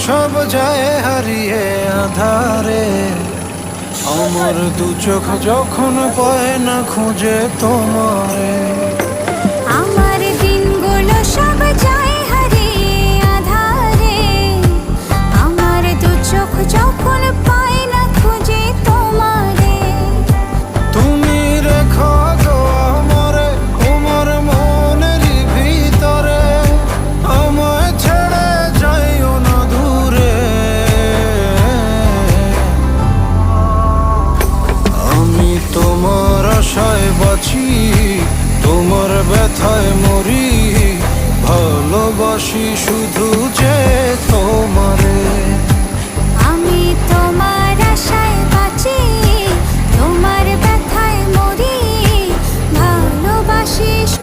সব যায় হারিয়ে আধারে, আমার দু চোখ যখন পায় না খুঁজে তোমারে। আমার দিনগুলো সব যায় হারিয়ে আঁধারে, আমার দু চোখ যখন পায় না খুঁজে তোমারে। তুমি রেখো গো আমারে তোমার মনেরই ভিতরে, আমায় ছেড়ে যাইও না দূরে। আমি তোমার আশায় বাঁচি, তোমার ব্যথায় মরি, ভালোবাসি শুধু যে